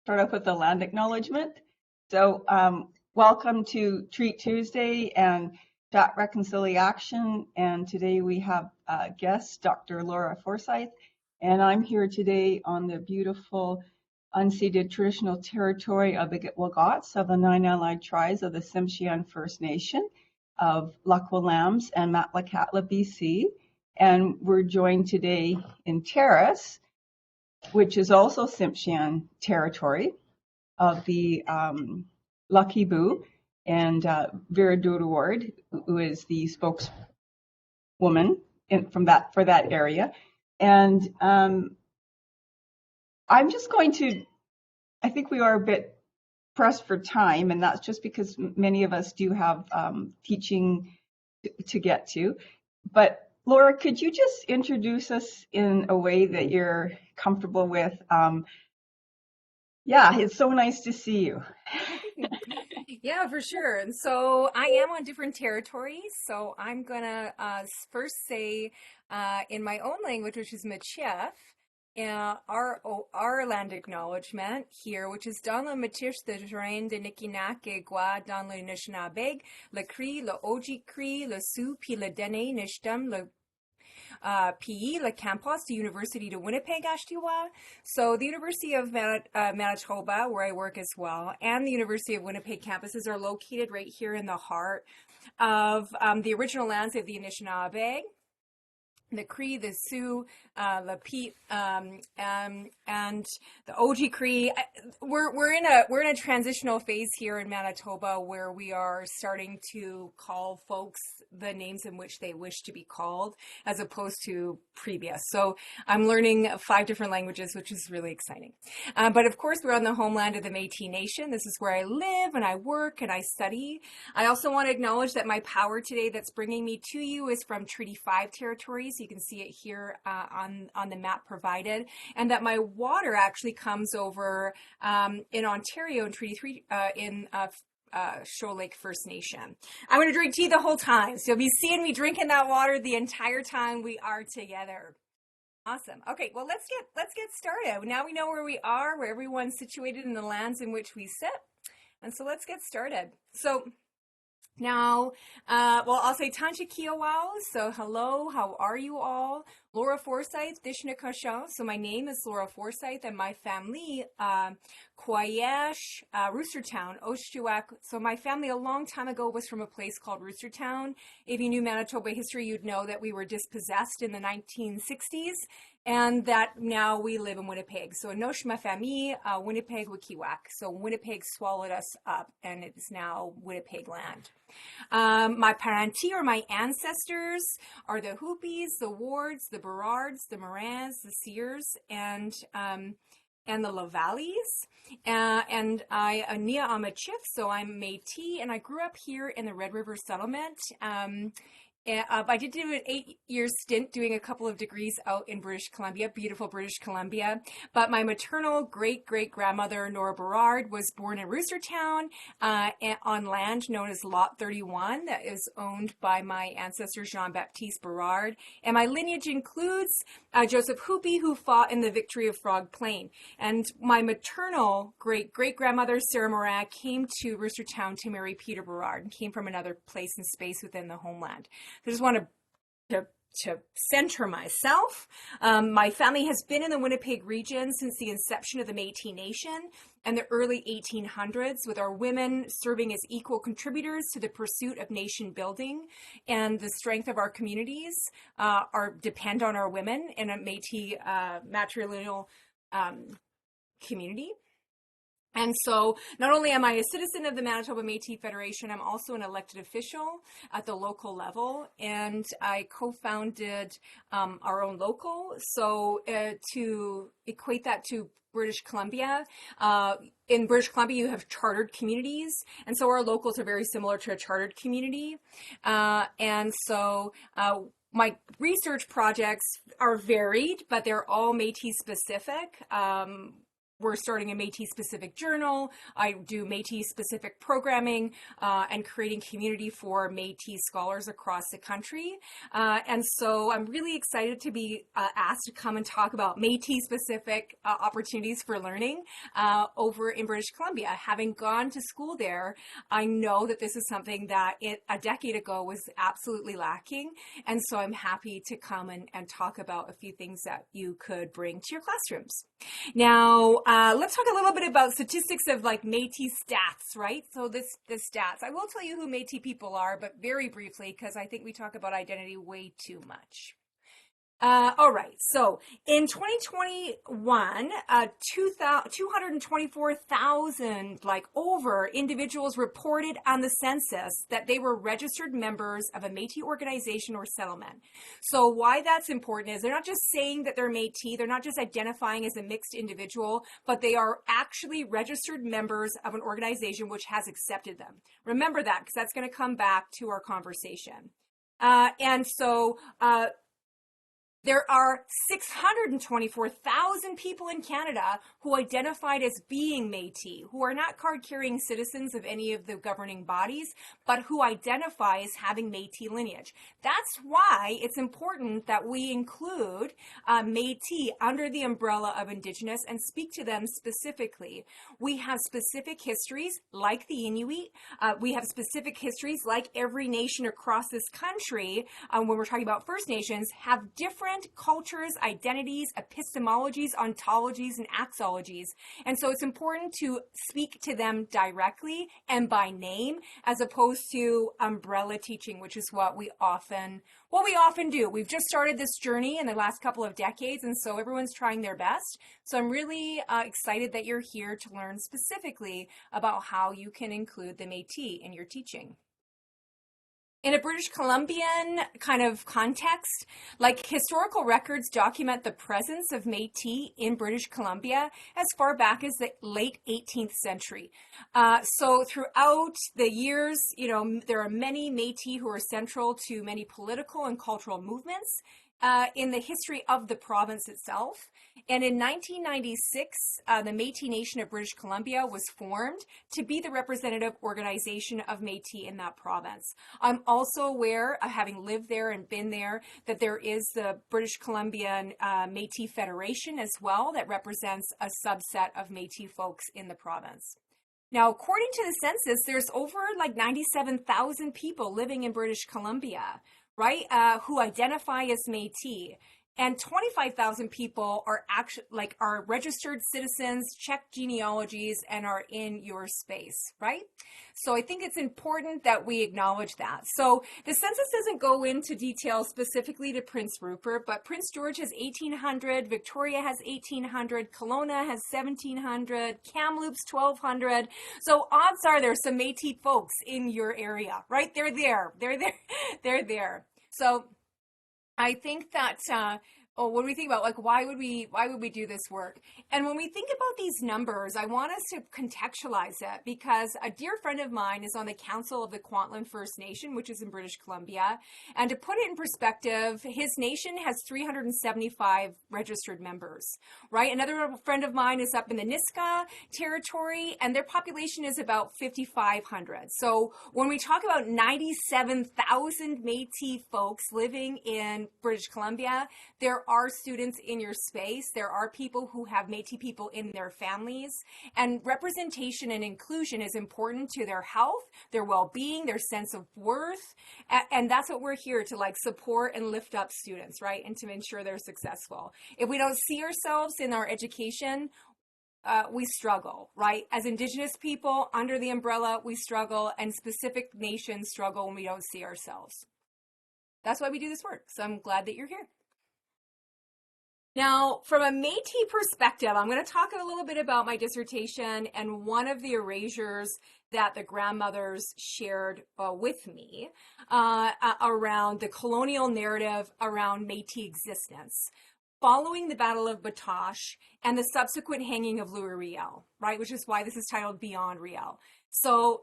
start off with the land acknowledgement. So welcome to Treat Tuesday and Chat Reconciliation. And today we have a guest, Dr. Laura Forsythe. And I'm here today on the beautiful unceded traditional territory of the Gitwagats of the 9 allied tribes of the Tsimshian First Nation of Laqwalams and Matlakatla, BC. And we're joined today in Terrace, which is also Tsimshian territory of the Lakibu, and Vera Durward, who is the spokeswoman for that area. And I'm just going to, I think we are a bit pressed for time, and that's just because many of us do have teaching to get to. But Laura, could you just introduce us in a way that you're comfortable with? Yeah, it's so nice to see you. Yeah, for sure. And so I am on different territories. So I'm gonna first say in my own language, which is Metis, our land acknowledgement here, which is dans le Metis de Jorain de Nikinak et Gua dans le Nishnabeg, le Cri, le Oji Cri, le Sioux, puis le Dene Nishtem, le PE, le campus, the University de Winnipeg, Ashtiwa. So the University of Manitoba, where I work as well, and the University of Winnipeg campuses are located right here in the heart of the original lands of the Anishinaabe, the Cree, the Sioux, the Pete, and the Oji Cree. We're in a transitional phase here in Manitoba where we are starting to call folks the names in which they wish to be called, as opposed to previous. So I'm learning 5 different languages, which is really exciting. But of course, we're on the homeland of the Métis Nation. This is where I live and I work and I study. I also want to acknowledge that my power today that's bringing me to you is from Treaty 5 territories. You can see it here on the map provided, and that my water actually comes over in Ontario in Treaty 3 in Shoal Lake First Nation. I'm going to drink tea the whole time, so you'll be seeing me drinking that water the entire time we are together. Awesome. Okay, well, let's get started. Now we know where we are, where everyone's situated in the lands in which we sit, and so let's get started. So now, well, I'll say Tancha Kiawao. So hello, how are you all? Laura Forsythe, Dishnakasha. So my name is Laura Forsythe, and my family, Kwayesh, Roostertown, Oshtuak. So my family a long time ago was from a place called Roostertown. If you knew Manitoba history, you'd know that we were dispossessed in the 1960s, and that now we live in Winnipeg. So Enoshima Famille, Winnipeg Wikiwak. So Winnipeg swallowed us up, and it's now Winnipeg land. My parentis, or my ancestors, are the Hoopies, the Wards, the Berards, the Morans, the Sears, and the Lavalleys. And I'm a Chief, so I'm Métis, and I grew up here in the Red River settlement. I did do an 8-year stint doing a couple of degrees out in British Columbia, beautiful British Columbia. But my maternal great-great-grandmother, Nora Berard, was born in Roostertown on land known as Lot 31 that is owned by my ancestor, Jean-Baptiste Berard. And my lineage includes Joseph Hoopy, who fought in the Victory of Frog Plain. And my maternal great-great-grandmother, Sarah Moran, came to Roostertown to marry Peter Berard and came from another place and space within the homeland. I just want to center myself. My family has been in the Winnipeg region since the inception of the Métis Nation and the early 1800s, with our women serving as equal contributors to the pursuit of nation building, and the strength of our communities depend on our women in a Métis matrilineal community. And so not only am I a citizen of the Manitoba Métis Federation, I'm also an elected official at the local level, and I co-founded our own local. So to equate that to British Columbia, in British Columbia you have chartered communities, and so our locals are very similar to a chartered community. And so my research projects are varied, but they're all Métis specific. we're starting a Métis-specific journal. I do Métis-specific programming and creating community for Métis scholars across the country. And so I'm really excited to be asked to come and talk about Métis-specific opportunities for learning over in British Columbia. Having gone to school there, I know that this is something that a decade ago was absolutely lacking. And so I'm happy to come and talk about a few things that you could bring to your classrooms. Now, let's talk a little bit about statistics of like Métis stats, right? So the stats. I will tell you who Métis people are, but very briefly, because I think we talk about identity way too much. All right, so in 2021, 224,000 over individuals reported on the census that they were registered members of a Métis organization or settlement. So why that's important is they're not just saying that they're Métis, they're not just identifying as a mixed individual, but they are actually registered members of an organization which has accepted them. Remember that, because that's going to come back to our conversation. And so there are 624,000 people in Canada who identified as being Métis, who are not card-carrying citizens of any of the governing bodies, but who identify as having Métis lineage. That's why it's important that we include Métis under the umbrella of Indigenous and speak to them specifically. We have specific histories like the Inuit. We have specific histories like every nation across this country, when we're talking about First Nations, have different cultures, identities, epistemologies, ontologies, and axologies. And so it's important to speak to them directly and by name, as opposed to umbrella teaching, which is what we often do. We've just started this journey in the last couple of decades, and so everyone's trying their best. So I'm really excited that you're here to learn specifically about how you can include the Métis in your teaching. In a British Columbian kind of context, historical records document the presence of Métis in British Columbia as far back as the late 18th century. So throughout the years, there are many Métis who are central to many political and cultural movements in the history of the province itself. And in 1996, the Métis Nation of British Columbia was formed to be the representative organization of Métis in that province. I'm also aware, having lived there and been there, that there is the British Columbian Métis Federation as well that represents a subset of Métis folks in the province. Now, according to the census, there's over 97,000 people living in British Columbia, right, who identify as Métis. And 25,000 people are actually are registered citizens, check genealogies, and are in your space, right? So I think it's important that we acknowledge that. So the census doesn't go into detail specifically to Prince Rupert, but Prince George has 1,800, Victoria has 1,800, Kelowna has 1,700, Kamloops 1,200. So odds are there's some Métis folks in your area, right? They're there. So I think that, what do we think about, why would we do this work? And when we think about these numbers, I want us to contextualize it, because a dear friend of mine is on the Council of the Kwantlen First Nation, which is in British Columbia. And to put it in perspective, his nation has 375 registered members, right? Another friend of mine is up in the Niska territory, and their population is about 5,500. So when we talk about 97,000 Métis folks living in British Columbia, there are students in your space. There are people who have Métis people in their families, and representation and inclusion is important to their health, their well-being, their sense of worth. And that's what we're here to support and lift up students, right? And to ensure they're successful. If we don't see ourselves in our education, we struggle, right? As Indigenous people under the umbrella, we struggle, and specific nations struggle when we don't see ourselves. That's why we do this work. So I'm glad that you're here. Now, from a Métis perspective, I'm going to talk a little bit about my dissertation and one of the erasures that the grandmothers shared with me around the colonial narrative around Métis existence, following the Battle of Batoche and the subsequent hanging of Louis Riel, right? Which is why this is titled Beyond Riel. So,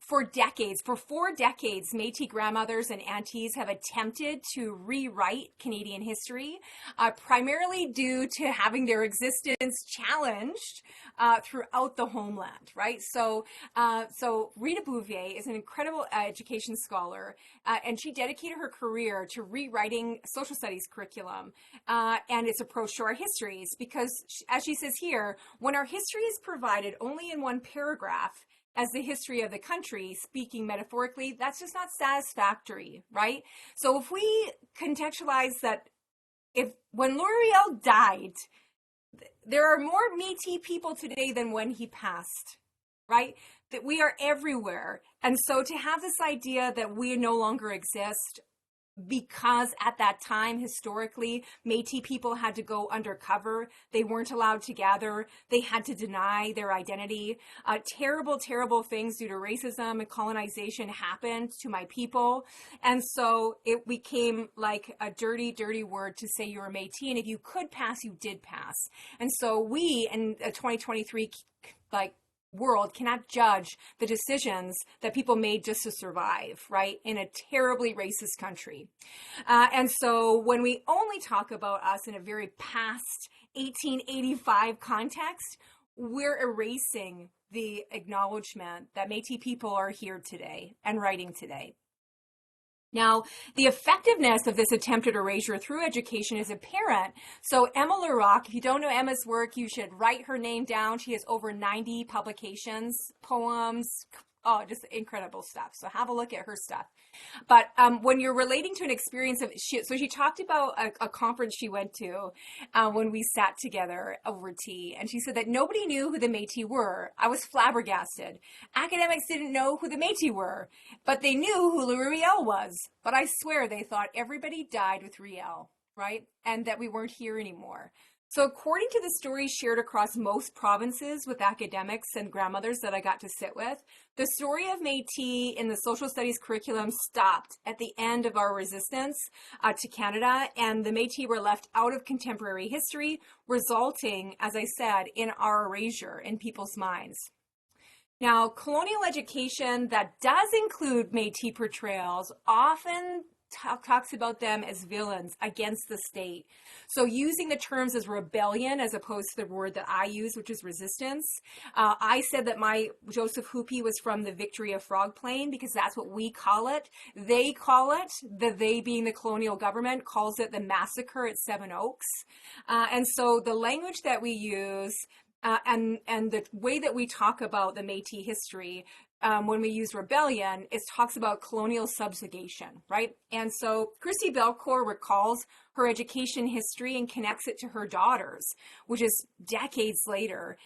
for decades, for 4 decades, Métis grandmothers and aunties have attempted to rewrite Canadian history, primarily due to having their existence challenged throughout the homeland, right? So Rita Bouvier is an incredible education scholar, and she dedicated her career to rewriting social studies curriculum and its approach to our histories, because, as she says here, when our history is provided only in one paragraph as the history of the country, speaking metaphorically, that's just not satisfactory, right? So if we contextualize that, when Riel died, there are more Métis people today than when he passed, right? That we are everywhere. And so to have this idea that we no longer exist because at that time, historically, Métis people had to go undercover. They weren't allowed to gather. They had to deny their identity. Terrible, terrible things due to racism and colonization happened to my people. And so it became like a dirty, dirty word to say you're a Métis. And if you could pass, you did pass. And so we, in 2023, world, cannot judge the decisions that people made just to survive, right, in a terribly racist country. And so when we only talk about us in a very past 1885 context, we're erasing the acknowledgement that Métis people are here today and writing today. Now, the effectiveness of this attempted erasure through education is apparent. So Emma Lerock, if you don't know Emma's work, you should write her name down. She has over 90 publications, poems, just incredible stuff. So have a look at her stuff. But when you're relating to an experience of, so she talked about a conference she went to when we sat together over tea, and she said that nobody knew who the Métis were. I was flabbergasted. Academics didn't know who the Métis were, but they knew who Riel was. But I swear they thought everybody died with Riel, right? And that we weren't here anymore. So according to the stories shared across most provinces with academics and grandmothers that I got to sit with, the story of Métis in the social studies curriculum stopped at the end of our resistance to Canada, and the Métis were left out of contemporary history, resulting, as I said, in our erasure in people's minds. Now, colonial education that does include Métis portrayals often talks about them as villains against the state. So using the terms as rebellion as opposed to the word that I use, which is resistance. I said that my Joseph Hoopy was from the Victory of Frog Plain because that's what we call it. They call it, they being the colonial government, calls it the massacre at Seven Oaks. And so the language that we use and the way that we talk about the Métis history when we use rebellion, it talks about colonial subjugation, right? And so Christy Belcourt recalls her education history and connects it to her daughters, which is decades later,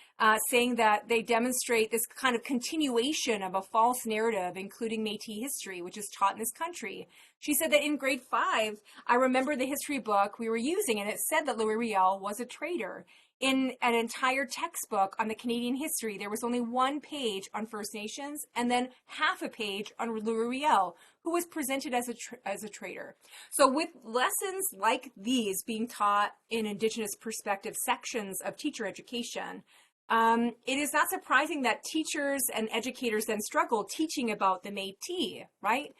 saying that they demonstrate this kind of continuation of a false narrative, including Métis history, which is taught in this country. She said that in grade 5, I remember the history book we were using, and it said that Louis Riel was a traitor. In an entire textbook on the Canadian history, there was only one page on First Nations and then half a page on Louis Riel, who was presented as a traitor. So with lessons like these being taught in Indigenous perspective sections of teacher education, it is not surprising that teachers and educators then struggle teaching about the Métis, right?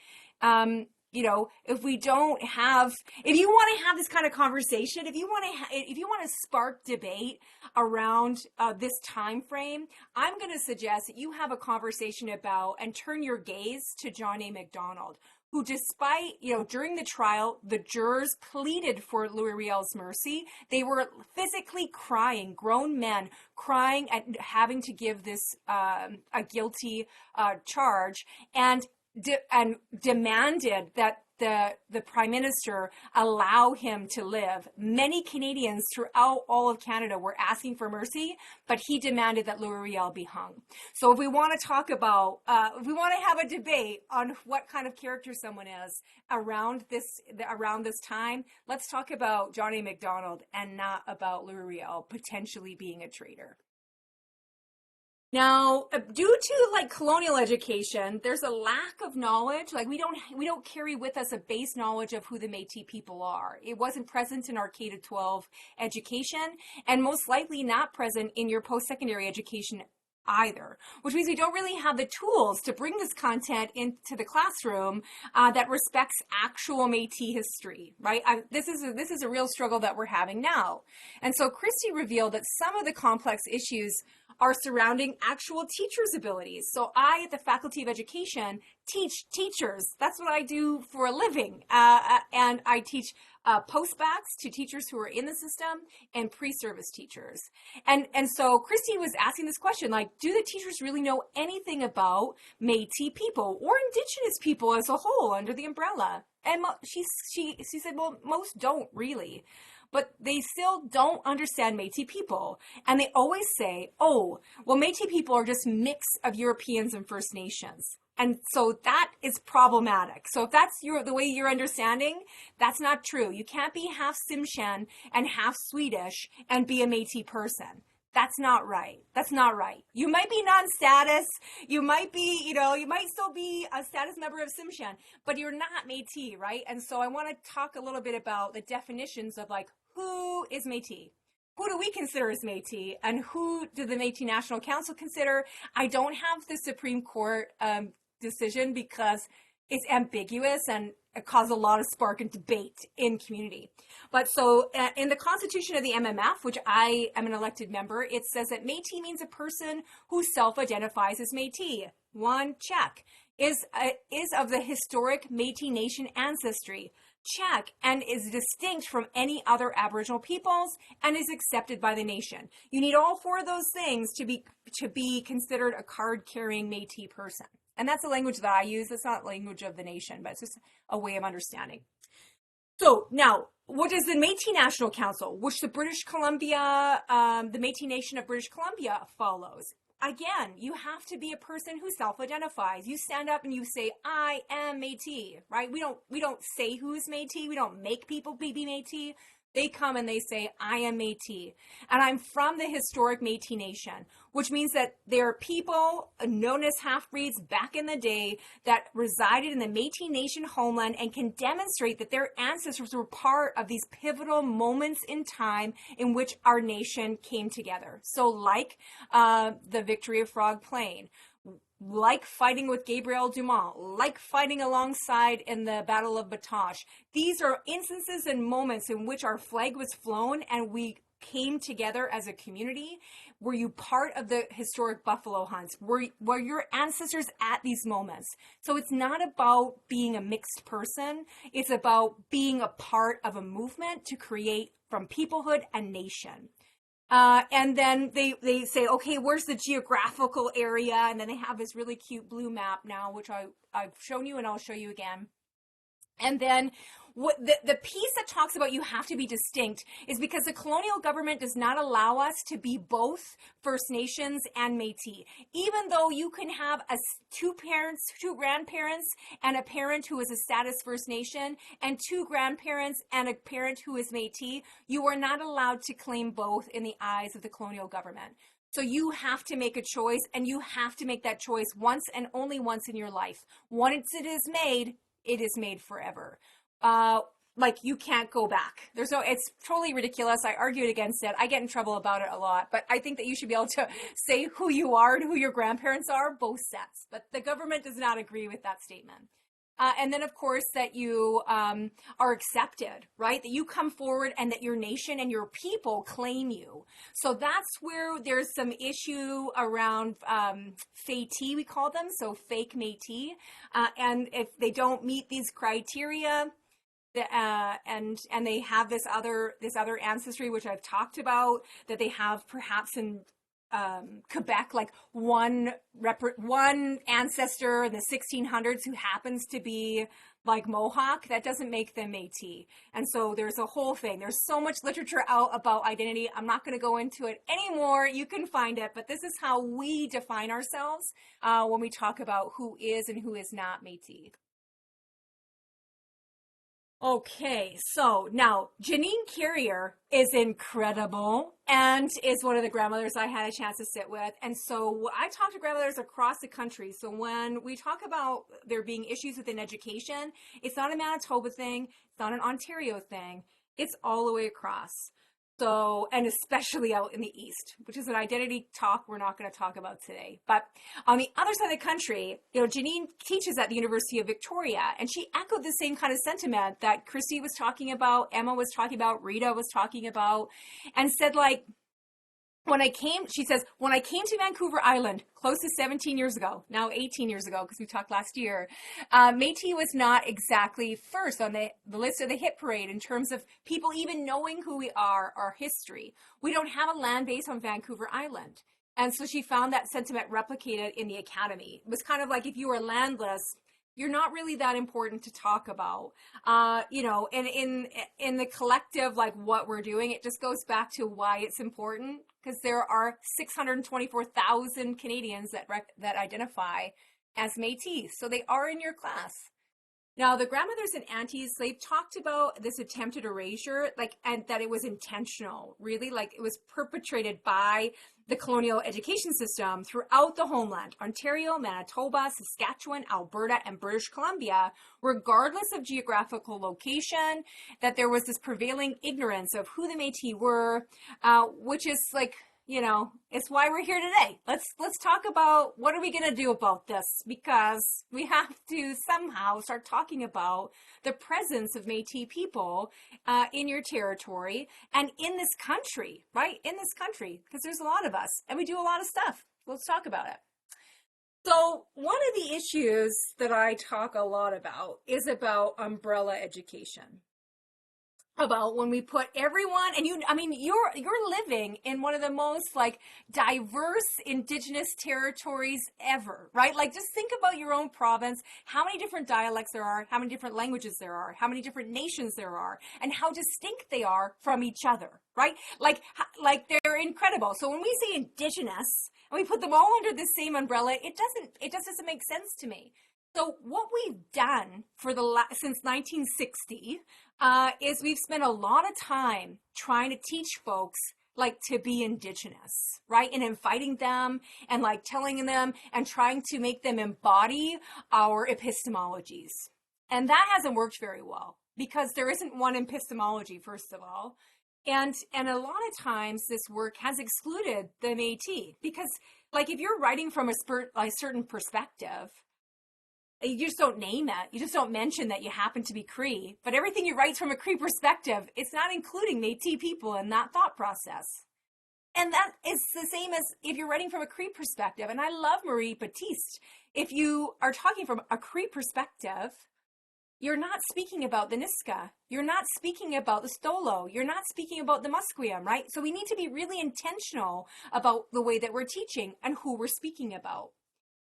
You know, if you want to have this kind of conversation, if you want to spark debate around this time frame, I'm going to suggest that you have a conversation about and turn your gaze to John A. Macdonald, who, despite, during the trial, the jurors pleaded for Louis Riel's mercy. They were physically crying, grown men crying at having to give this a guilty charge, and demanded that the Prime Minister allow him to live. Many Canadians throughout all of Canada were asking for mercy, but he demanded that Louis Riel be hung. So if we want to talk about, if we want to have a debate on what kind of character someone is around this time, let's talk about John A. Macdonald and not about Louis Riel potentially being a traitor. Now, due to colonial education, there's a lack of knowledge. We don't carry with us a base knowledge of who the Métis people are. It wasn't present in our K-12 education, and most likely not present in your post-secondary education either, which means we don't really have the tools to bring this content into the classroom that respects actual Métis history, right? This is a real struggle that we're having now. And so Christy revealed that some of the complex issues are surrounding actual teachers' abilities. So I, at the Faculty of Education, teach teachers. That's what I do for a living. And I teach postbacks to teachers who are in the system and pre-service teachers. And so Christy was asking this question, like, do the teachers really know anything about Métis people or Indigenous people as a whole under the umbrella? And she said, well, most don't really. But they still don't understand Métis people. And they always say, oh, well, Métis people are just mix of Europeans and First Nations. And so that is problematic. So if that's the way you're understanding, that's not true. You can't be half Tsimshian and half Swedish and be a Métis person. That's not right. That's not right. You might be non-status. You might be, you might still be a status member of Tsimshian, but you're not Métis, right? And so I want to talk a little bit about the definitions of like, who is Métis? Who do we consider as Métis? And who do the Métis National Council consider? I don't have the Supreme Court decision because it's ambiguous and it caused a lot of spark and debate in community. But so in the Constitution of the MMF, which I am an elected member, it says that Métis means a person who self-identifies as Métis. One, check. Is of the historic Métis Nation ancestry. Check. And is distinct from any other Aboriginal peoples and is accepted by the nation. You need all four of those things to be considered a card-carrying Métis person. And that's the language that I use. It's not language of the nation, but it's just a way of understanding. So now, what is the Métis National Council, which the Métis Nation of British Columbia follows? Again, you have to be a person who self-identifies. You stand up and you say, I am Métis, right? We don't say who's Métis. We don't make people be Métis. They come and they say, I am Métis, and I'm from the historic Métis Nation, which means that there are people known as half-breeds back in the day that resided in the Métis Nation homeland and can demonstrate that their ancestors were part of these pivotal moments in time in which our nation came together. So like the victory of Frog Plain, like fighting with Gabriel Dumont, like fighting alongside in the Battle of Batoche. These are instances and moments in which our flag was flown and we came together as a community. Were you part of the historic buffalo hunts? Were your ancestors at these moments? So it's not about being a mixed person. It's about being a part of a movement to create from peoplehood a nation. And then they say, okay, where's the geographical area? And then they have this really cute blue map now, which I've shown you and I'll show you again. And then what the piece that talks about you have to be distinct is because the colonial government does not allow us to be both First Nations and Métis. Even though you can have two grandparents and a parent who is a status First Nation and two grandparents and a parent who is Métis, you are not allowed to claim both in the eyes of the colonial government. So you have to make a choice, and you have to make that choice once and only once in your life. Once it is made, it is made forever. Like you can't go back. It's totally ridiculous. I argued against it. I get in trouble about it a lot, but I think that you should be able to say who you are and who your grandparents are, both sets. But the government does not agree with that statement. And then, of course, that you are accepted, right? That you come forward and that your nation and your people claim you. So that's where there's some issue around Fati, we call them, so fake Métis. And if they don't meet these criteria, and they have this other ancestry, which I've talked about, that they have perhaps in Quebec, like one ancestor in the 1600s who happens to be like Mohawk, that doesn't make them Métis. And so there's a whole thing. There's so much literature out about identity. I'm not going to go into it anymore. You can find it, but this is how we define ourselves when we talk about who is and who is not Métis. Okay, so now Janine Carrier is incredible and is one of the grandmothers I had a chance to sit with. And so I talk to grandmothers across the country. So when we talk about there being issues within education, it's not a Manitoba thing, it's not an Ontario thing, it's all the way across. So, and especially out in the East, which is an identity talk we're not going to talk about today. But on the other side of the country, Janine teaches at the University of Victoria, and she echoed the same kind of sentiment that Chrissy was talking about, Emma was talking about, Rita was talking about, and said, like, she says, when I came to Vancouver Island, close to 17 years ago, now 18 years ago, because we talked last year, Métis was not exactly first on the list of the hit parade in terms of people even knowing who we are, our history. We don't have a land base on Vancouver Island. And so she found that sentiment replicated in the academy. It was kind of like if you were landless, you're not really that important to talk about, and in the collective, like what we're doing, it just goes back to why it's important, because there are 624,000 Canadians that identify as Métis, so they are in your class. Now, the grandmothers and aunties, they've talked about this attempted erasure, and that it was intentional, really, like it was perpetrated by the colonial education system throughout the homeland, Ontario, Manitoba, Saskatchewan, Alberta, and British Columbia, regardless of geographical location, that there was this prevailing ignorance of who the Métis were, which is like, it's why we're here today. Let's talk about what are we going to do about this, because we have to somehow start talking about the presence of Métis people in your territory and in this country, right? In this country, because there's a lot of us and we do a lot of stuff. Let's talk about it. So one of the issues that I talk a lot about is about umbrella education. About when we put everyone, and you're living in one of the most like diverse Indigenous territories ever, right? Like just think about your own province, how many different dialects there are, how many different languages there are, how many different nations there are, and how distinct they are from each other, right? Like they're incredible. So when we say Indigenous and we put them all under the same umbrella, it just doesn't make sense to me. So what we've done since 1960 is we've spent a lot of time trying to teach folks like to be Indigenous, right? And inviting them and like telling them and trying to make them embody our epistemologies. And that hasn't worked very well because there isn't one epistemology, first of all. And a lot of times this work has excluded the Métis because like if you're writing from a certain perspective, you just don't name it. You just don't mention that you happen to be Cree. But everything you write from a Cree perspective, it's not including Métis people in that thought process. And that is the same as if you're writing from a Cree perspective. And I love Marie Baptiste. If you are talking from a Cree perspective, you're not speaking about the Niska. You're not speaking about the Stolo. You're not speaking about the Musqueam, right? So we need to be really intentional about the way that we're teaching and who we're speaking about.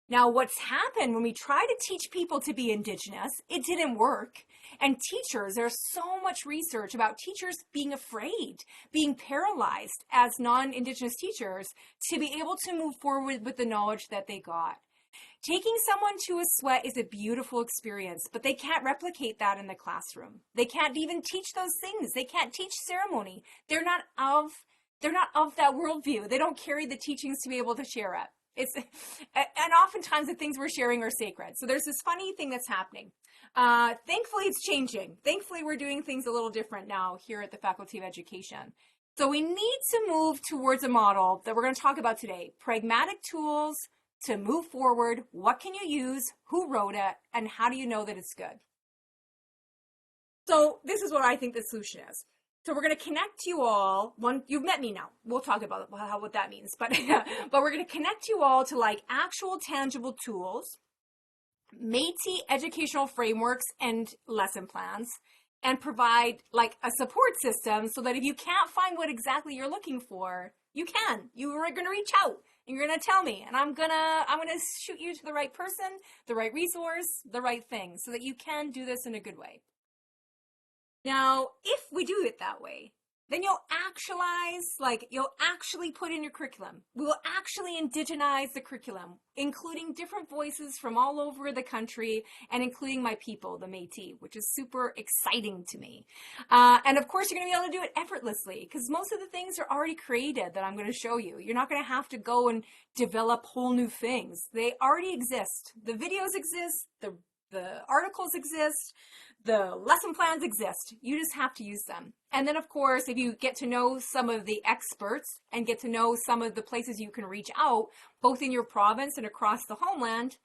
Now, what's happened when we try to teach people to be Indigenous, it didn't work. And teachers, there's so much research about teachers being afraid, being paralyzed as non-Indigenous teachers to be able to move forward with the knowledge that they got. Taking someone to a sweat is a beautiful experience, but they can't replicate that in the classroom. They can't even teach those things. They can't teach ceremony. They're not of that worldview. They don't carry the teachings to be able to share it. And oftentimes the things we're sharing are sacred. So there's this funny thing that's happening. Thankfully, it's changing. Thankfully, we're doing things a little different now here at the Faculty of Education. So we need to move towards a model that we're going to talk about today. Pragmatic tools to move forward. What can you use? Who wrote it? And how do you know that it's good? So this is what I think the solution is. So we're going to connect you all. You've met me now. We'll talk about what that means. But we're going to connect you all to like actual tangible tools, Métis educational frameworks and lesson plans, and provide like a support system so that if you can't find what exactly you're looking for, you can. You are going to reach out and you're going to tell me, and I'm going to shoot you to the right person, the right resource, the right thing, so that you can do this in a good way. Now, if we do it that way, then you'll actually put in your curriculum. We will actually indigenize the curriculum, including different voices from all over the country and including my people, the Métis, which is super exciting to me. And of course, you're going to be able to do it effortlessly because most of the things are already created that I'm going to show you. You're not going to have to go and develop whole new things. They already exist. The videos exist. The articles exist. The lesson plans exist. You just have to use them. And then, of course, if you get to know some of the experts and get to know some of the places you can reach out, both in your province and across the homeland,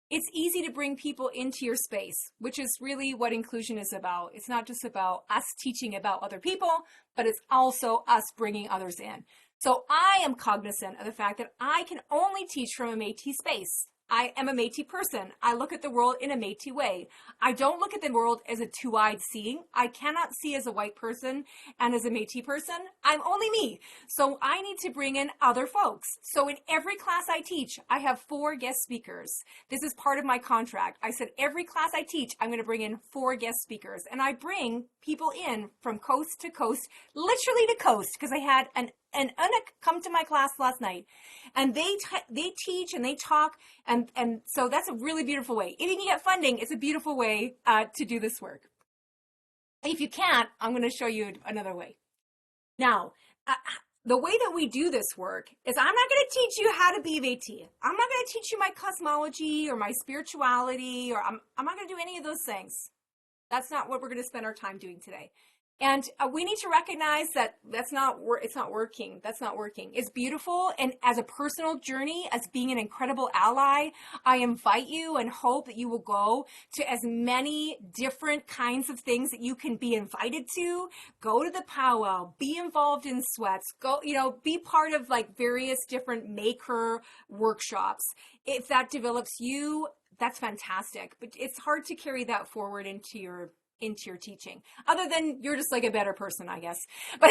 it's easy to bring people into your space, which is really what inclusion is about. It's not just about us teaching about other people, but it's also us bringing others in. So I am cognizant of the fact that I can only teach from a Métis space. I am a Métis person. I look at the world in a Métis way. I don't look at the world as a two-eyed seeing. I cannot see as a white person and as a Métis person. I'm only me. So I need to bring in other folks. So in every class I teach, I have 4 guest speakers. This is part of my contract. I said every class I teach, I'm going to bring in 4 guest speakers. And I bring people in from coast to coast, literally to coast, because I had an come to my class last night, and they teach and they talk, and so that's a really beautiful way. If you can get funding, it's a beautiful way to do this work. If you can't, I'm going to show you another way. Now, the way that we do this work is I'm not going to teach you how to be Métis. I'm not going to teach you my cosmology or my spirituality, or I'm not going to do any of those things. That's not what we're going to spend our time doing today. And we need to recognize that it's not working. That's not working. It's beautiful. And as a personal journey, as being an incredible ally, I invite you and hope that you will go to as many different kinds of things that you can be invited to. Go to the powwow, be involved in sweats, go, be part of like various different maker workshops. If that develops you, that's fantastic. But it's hard to carry that forward into your teaching, other than you're just like a better person, I guess. But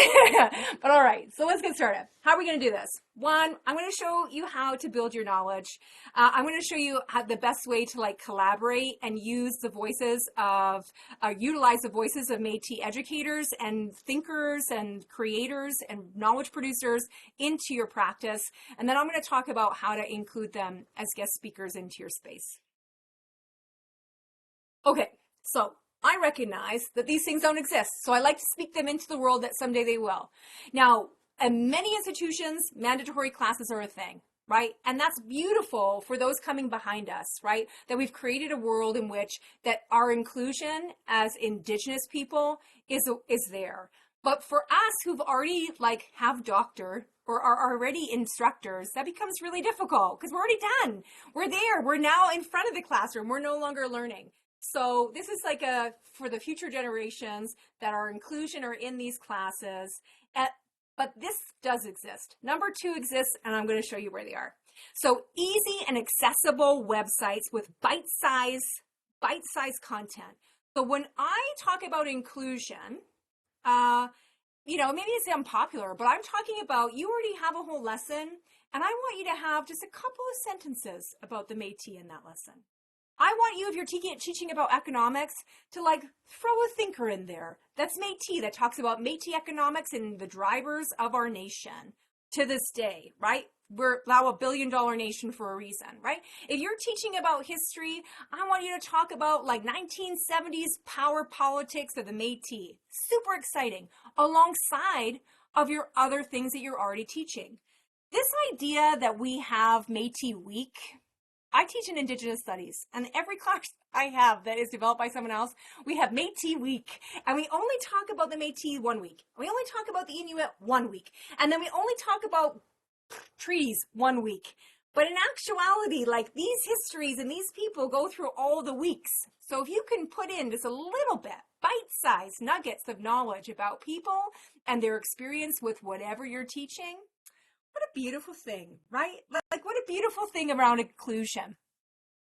all right, so let's get started. How are we going to do this? One, I'm going to show you how to build your knowledge. I'm going to show you how the best way to like collaborate and use the voices of, utilize the voices of Métis educators and thinkers and creators and knowledge producers into your practice. And then I'm going to talk about how to include them as guest speakers into your space. Okay, so I recognize that these things don't exist, so I like to speak them into the world that someday they will. Now, in many institutions, mandatory classes are a thing, right? And that's beautiful for those coming behind us, right? That we've created a world in which that our inclusion as Indigenous people is there. But for us who've already have doctored or are already instructors, that becomes really difficult because we're already done. We're there. We're now in front of the classroom. We're no longer learning. So this is for the future generations that our inclusion are in these classes. But this does exist. Number 2 exists, and I'm going to show you where they are. So easy and accessible websites with bite-sized content. So when I talk about inclusion, maybe it's unpopular, but I'm talking about you already have a whole lesson, and I want you to have just a couple of sentences about the Métis in that lesson. I want you, if you're teaching about economics, to throw a thinker in there. That's Métis, that talks about Métis economics and the drivers of our nation to this day, right? We're now $1 billion nation for a reason, right? If you're teaching about history, I want you to talk about 1970s power politics of the Métis. Super exciting, alongside of your other things that you're already teaching. This idea that we have Métis Week, I teach in Indigenous Studies, and every class I have that is developed by someone else, we have Métis Week, and we only talk about the Métis 1 week. We only talk about the Inuit 1 week, and then we only talk about trees 1 week. But in actuality, these histories and these people go through all the weeks. So if you can put in just a little bit, bite-sized nuggets of knowledge about people and their experience with whatever you're teaching, what a beautiful thing, right? What a beautiful thing around inclusion.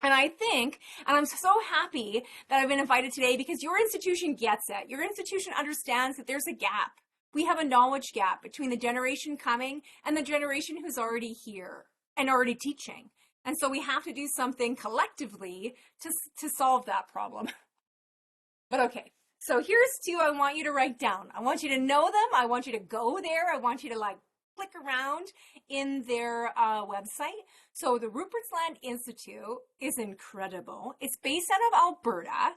And I think, and I'm so happy that I've been invited today because your institution gets it. Your institution understands that there's a gap. We have a knowledge gap between the generation coming and the generation who's already here and already teaching. And so we have to do something collectively to solve that problem. But okay, so here's 2 I want you to write down. I want you to know them. I want you to go there. I want you to click around in their website. So the Rupert's Land Institute is incredible. It's based out of Alberta.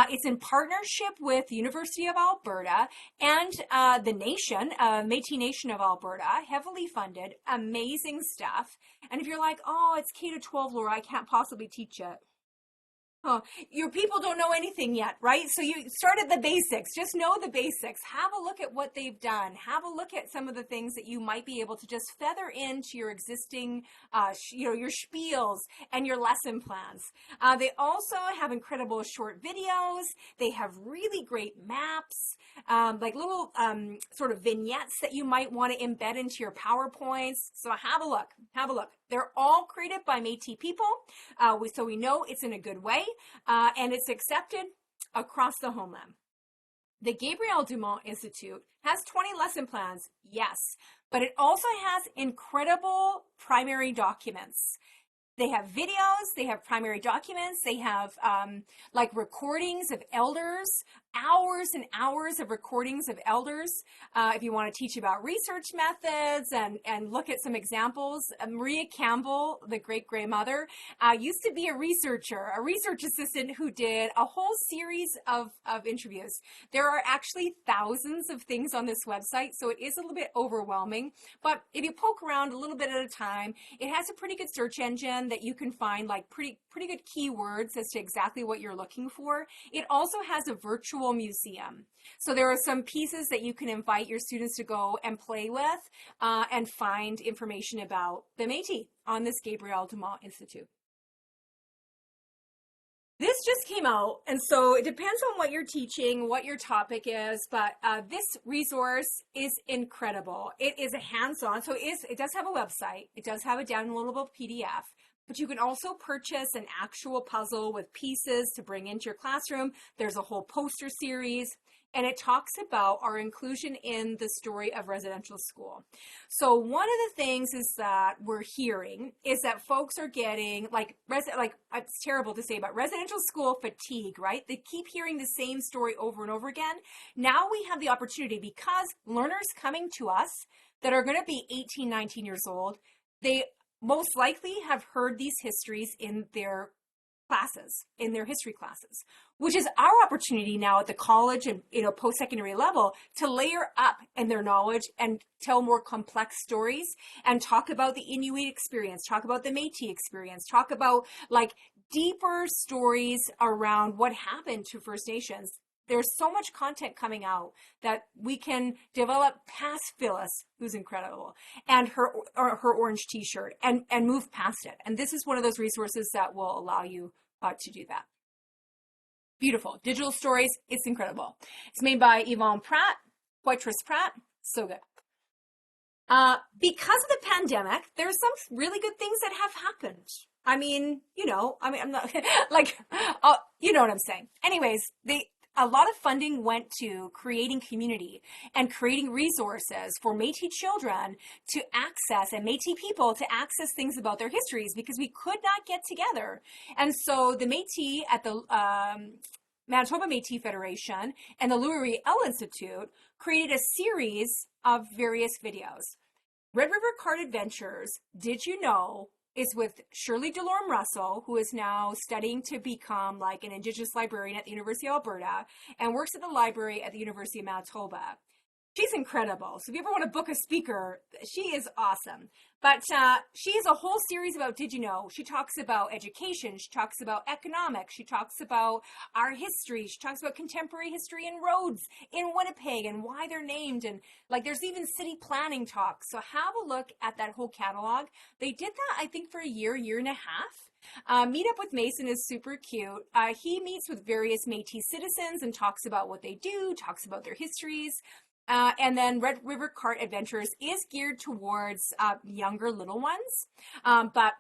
It's in partnership with the University of Alberta and the nation, Métis Nation of Alberta, heavily funded, amazing stuff. And if you're oh, it's K-12, Laura, I can't possibly teach it. Oh, your people don't know anything yet, right? So you start at the basics. Just know the basics. Have a look at what they've done. Have a look at some of the things that you might be able to just feather into your existing, your spiels and your lesson plans. They also have incredible short videos. They have really great maps, like little sort of vignettes that you might want to embed into your PowerPoints. So have a look. Have a look. They're all created by Métis people, so we know it's in a good way, and it's accepted across the homeland. The Gabriel Dumont Institute has 20 lesson plans, yes, but it also has incredible primary documents. They have videos, they have primary documents, they have like recordings of elders, hours and hours of recordings of elders. If you want to teach about research methods and look at some examples, Maria Campbell, the great-grandmother, used to be a research assistant who did a whole series of interviews. There are actually thousands of things on this website, so it is a little bit overwhelming, but if you poke around a little bit at a time, it has a pretty good search engine that you can find like pretty good keywords as to exactly what you're looking for. It also has a virtual museum. So there are some pieces that you can invite your students to go and play with and find information about the Métis on this Gabriel Dumont Institute. This just came out, and so it depends on what you're teaching, what your topic is, but this resource is incredible. It is a hands-on, so it does have a website. It does have a downloadable PDF, but you can also purchase an actual puzzle with pieces to bring into your classroom. There's a whole poster series, and it talks about our inclusion in the story of residential school. So one of the things is that we're hearing is that folks are getting it's terrible to say, but residential school fatigue, right? They keep hearing the same story over and over again. Now we have the opportunity, because learners coming to us that are going to be 18, 19 years old, they most likely have heard these histories in their classes, in their history classes, which is our opportunity now at the college and post-secondary level to layer up in their knowledge and tell more complex stories and talk about the Inuit experience, talk about the Métis experience, talk about like deeper stories around what happened to First Nations. There's so much content coming out that we can develop past Phyllis, who's incredible, and her orange t-shirt and move past it. And this is one of those resources that will allow you to do that. Beautiful. Digital stories. It's incredible. It's made by Yvonne Pratt, Poitras Pratt. So good. Because of the pandemic, there's some really good things that have happened. I'm not like, you know what I'm saying. Anyways, a lot of funding went to creating community and creating resources for Métis children to access, and Métis people to access things about their histories, because we could not get together. And so the Métis at the Manitoba Métis Federation and the Riel Institute created a series of various videos. Red River Card Adventures, Did You Know, is with Shirley DeLorme Russell, who is now studying to become like an Indigenous librarian at the University of Alberta and works at the library at the University of Manitoba. She's incredible. So if you ever want to book a speaker, she is awesome. But she has a whole series about Did You Know? She talks about education. She talks about economics. She talks about our history. She talks about contemporary history and roads in Winnipeg and why they're named. And like there's even city planning talks. So have a look at that whole catalog. They did that, I think, for a year and a half. Meet Up with Mason is super cute. He meets with various Métis citizens and talks about what they do, talks about their histories. And then Red River Cart Adventures is geared towards younger little ones. But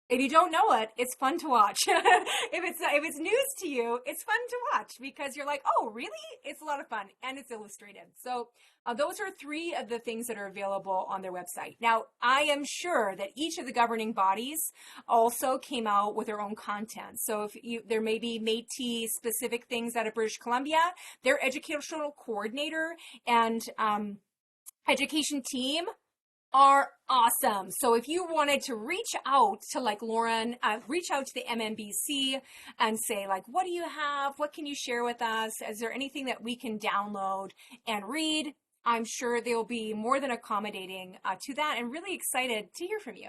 if you don't know it, it's fun to watch. if it's news to you, it's fun to watch because you're like, oh, really? It's a lot of fun, and it's illustrated. So those are three of the things that are available on their website. Now, I am sure that each of the governing bodies also came out with their own content. So there may be Métis specific things out of British Columbia, their educational coordinator and education team are awesome. So if you wanted to reach out to like Lauren, reach out to the MMBC and say like, what do you have? What can you share with us? Is there anything that we can download and read? I'm sure they'll be more than accommodating to that and really excited to hear from you.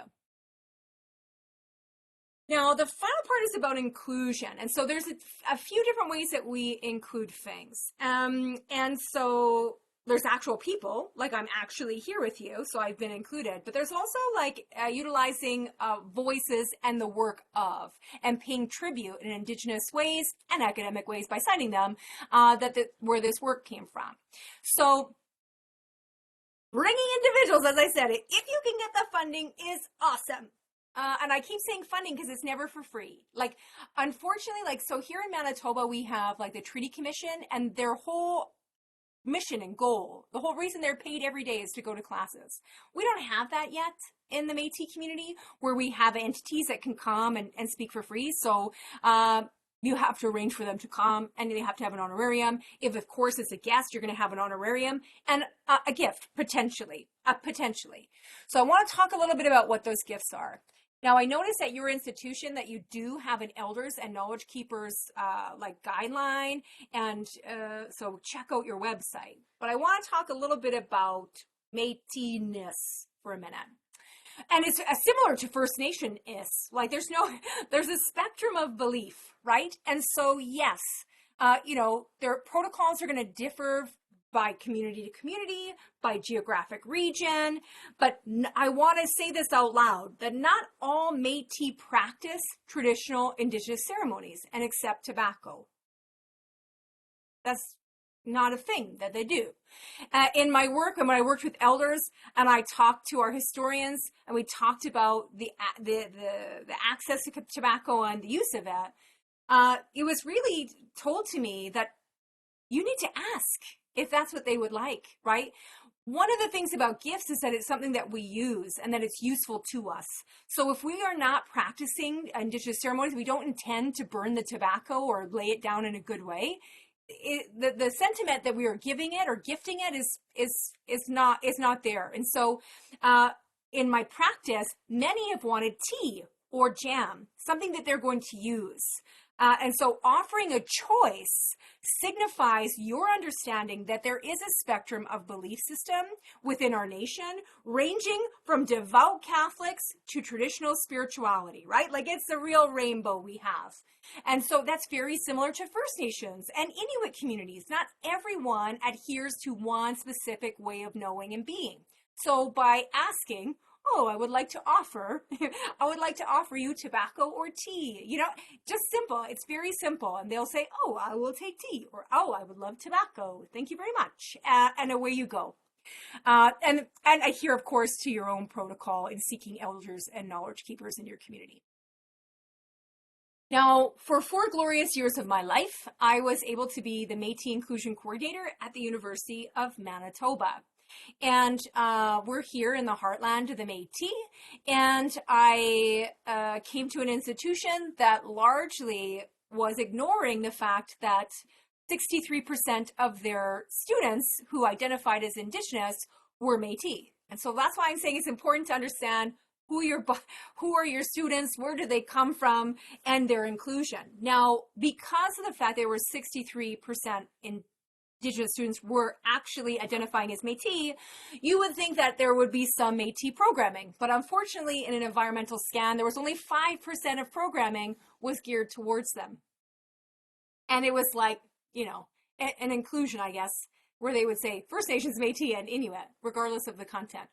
Now, the final part is about inclusion. And so there's a few different ways that we include things. And so there's actual people, like I'm actually here with you, so I've been included. But there's also like utilizing voices and the work of, and paying tribute in Indigenous ways and academic ways by citing them, where this work came from. So bringing individuals, as I said, if you can get the funding, is awesome. And I keep saying funding because it's never for free. Like, unfortunately, like, so here in Manitoba, we have like the Treaty Commission, and their whole mission and goal, the whole reason they're paid every day is to go to classes. We don't have that yet in the Métis community, where we have entities that can come and speak for free. So, you have to arrange for them to come, and they have to have an honorarium. If, of course, it's a guest, you're going to have an honorarium and a gift, potentially. So I want to talk a little bit about what those gifts are. Now, I noticed at your institution that you do have an elders and knowledge keepers like guideline, and so check out your website. But I want to talk a little bit about Métis-ness for a minute. And it's similar to First Nation is. Like, there's a spectrum of belief, right? And so, yes, their protocols are going to differ by community to community, by geographic region. But I want to say this out loud, that not all Métis practice traditional Indigenous ceremonies and accept tobacco. That's not a thing that they do. In my work, and when I worked with elders and I talked to our historians and we talked about the access to tobacco and the use of it was really told to me that you need to ask if that's what they would like, right? One of the things about gifts is that it's something that we use and that it's useful to us. So if we are not practicing Indigenous ceremonies, we don't intend to burn the tobacco or lay it down in a good way. The sentiment that we are giving it or gifting it is not there. And so in my practice, many have wanted tea or jam, something that they're going to use. And so offering a choice signifies your understanding that there is a spectrum of belief system within our nation, ranging from devout Catholics to traditional spirituality, right? Like, it's the real rainbow we have. And so that's very similar to First Nations and Inuit communities. Not everyone adheres to one specific way of knowing and being. So by asking, I would like to offer you tobacco or tea. Just simple. It's very simple. And they'll say, I will take tea, or, I would love tobacco. Thank you very much. And away you go. And adhere, of course, to your own protocol in seeking elders and knowledge keepers in your community. Now, for 4 glorious years of my life, I was able to be the Métis Inclusion Coordinator at the University of Manitoba. And we're here in the heartland of the Métis, and I came to an institution that largely was ignoring the fact that 63% of their students who identified as Indigenous were Métis. And so that's why I'm saying it's important to understand who are your students, where do they come from, and their inclusion. Now, because of the fact there were 63% Indigenous students were actually identifying as Métis, you would think that there would be some Métis programming. But unfortunately, in an environmental scan, there was only 5% of programming was geared towards them. And it was like, an inclusion, I guess, where they would say First Nations, Métis, and Inuit, regardless of the content.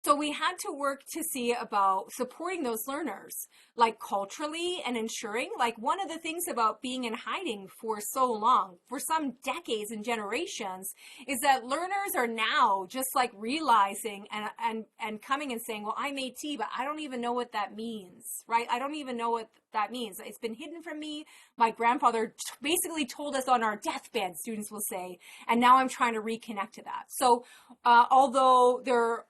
So we had to work to see about supporting those learners, like culturally, and ensuring, like, one of the things about being in hiding for so long, for some decades and generations, is that learners are now just like realizing and coming and saying, well, I'm Métis, but I don't even know what that means, right? I don't even know what that means. It's been hidden from me. My grandfather basically told us on our deathbed, students will say, and now I'm trying to reconnect to that. So although there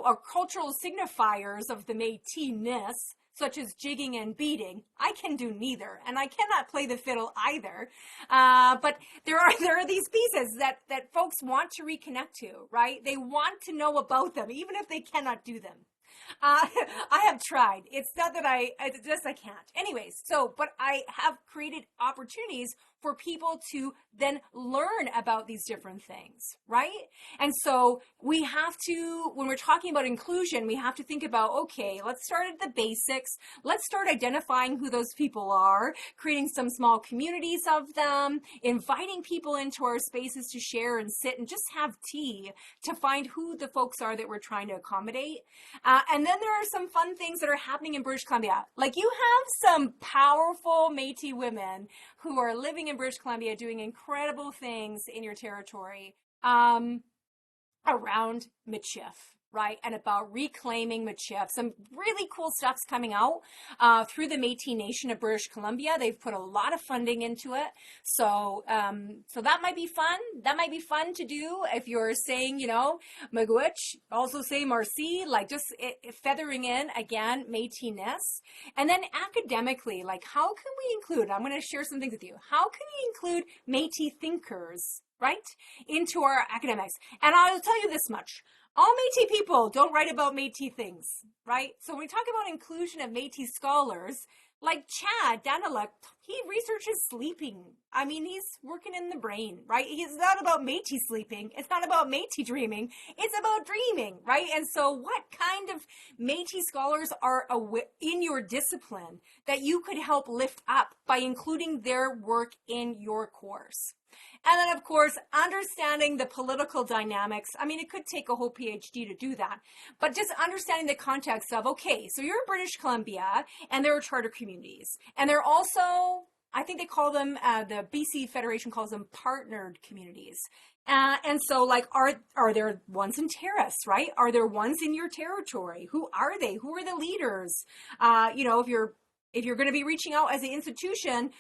are cultural signifiers of the Métis-ness, such as jigging and beating, I can do neither, and I cannot play the fiddle either. But there are these pieces that folks want to reconnect to, right? They want to know about them, even if they cannot do them. I have tried. It's not that I can't. Anyways, but I have created opportunities for people to then learn about these different things, right? And so we have to, when we're talking about inclusion, we have to think about, okay, let's start at the basics. Let's start identifying who those people are, creating some small communities of them, inviting people into our spaces to share and sit and just have tea to find who the folks are that we're trying to accommodate. And then there are some fun things that are happening in British Columbia. Like, you have some powerful Métis women who are living in British Columbia doing incredible things in your territory around Michif, right? And about reclaiming Michif. Some really cool stuff's coming out through the Métis Nation of British Columbia. They've put a lot of funding into it. So so that might be fun. That might be fun to do if you're saying, you know, Miigwech, also say Marci, like just feathering in, again, Métis-ness. And then academically, like, how can we include, I'm going to share some things with you. How can we include Métis thinkers, right, into our academics? And I'll tell you this much. All Métis people don't write about Métis things, right? So when we talk about inclusion of Métis scholars, like Chad Daniluk, he researches sleeping. I mean, he's working in the brain, right? It's not about Métis sleeping. It's not about Métis dreaming. It's about dreaming, right? And so what kind of Métis scholars are in your discipline that you could help lift up by including their work in your course? And then, of course, understanding the political dynamics. I mean, it could take a whole PhD to do that, but just understanding the context of, okay, so you're in British Columbia and there are charter communities, and they're also, I think they call them, the BC Federation calls them partnered communities. And so, like, are there ones in Terrace, right? Are there ones in your territory? Who are they? Who are the leaders? You know, if you're going to be reaching out as an institution,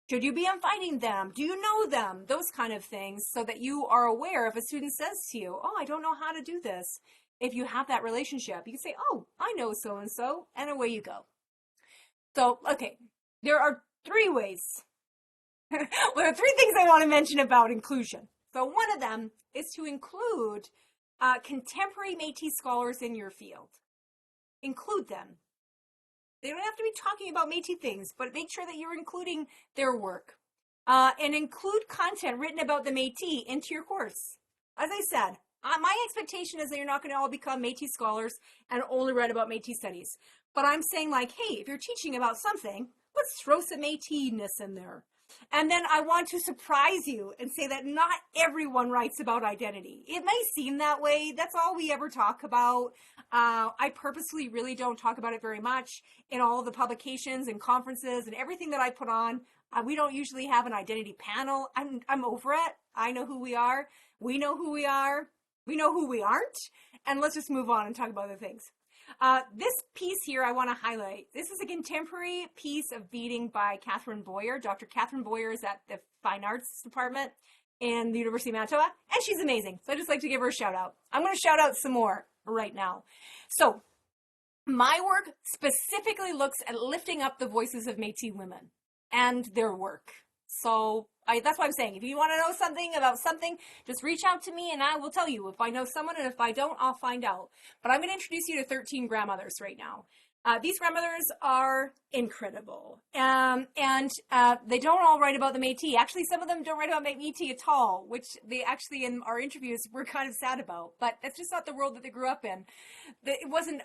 should you be inviting them? Do you know them? Those kind of things, so that you are aware if a student says to you, oh, I don't know how to do this. If you have that relationship, you can say, oh, I know so-and-so, and away you go. So, okay, there are three ways. Well, there are three things I want to mention about inclusion. So one of them is to include contemporary Métis scholars in your field. Include them. They don't have to be talking about Métis things, but make sure that you're including their work. And include content written about the Métis into your course. As I said, my expectation is that you're not going to all become Métis scholars and only write about Métis studies. But I'm saying, like, hey, if you're teaching about something, let's throw some Métis-ness in there. And then I want to surprise you and say that not everyone writes about identity. It may seem that way. That's all we ever talk about. I purposely really don't talk about it very much in all the publications and conferences and everything that I put on. We don't usually have an identity panel. I'm over it. I know who we are. We know who we are. We know who we aren't. And let's just move on and talk about other things. This piece here I want to highlight. This is a contemporary piece of beading by Catherine Boyer. Dr. Catherine Boyer is at the Fine Arts Department in the University of Manitoba, and she's amazing. So I just like to give her a shout out. I'm going to shout out some more right now. So my work specifically looks at lifting up the voices of Métis women and their work. So that's why I'm saying, if you want to know something about something, just reach out to me and I will tell you if I know someone, and if I don't, I'll find out. But I'm going to introduce you to 13 grandmothers right now. These grandmothers are incredible. And they don't all write about the Métis. Actually, some of them don't write about Métis at all, which they actually, in our interviews, were kind of sad about. But that's just not the world that they grew up in. It wasn't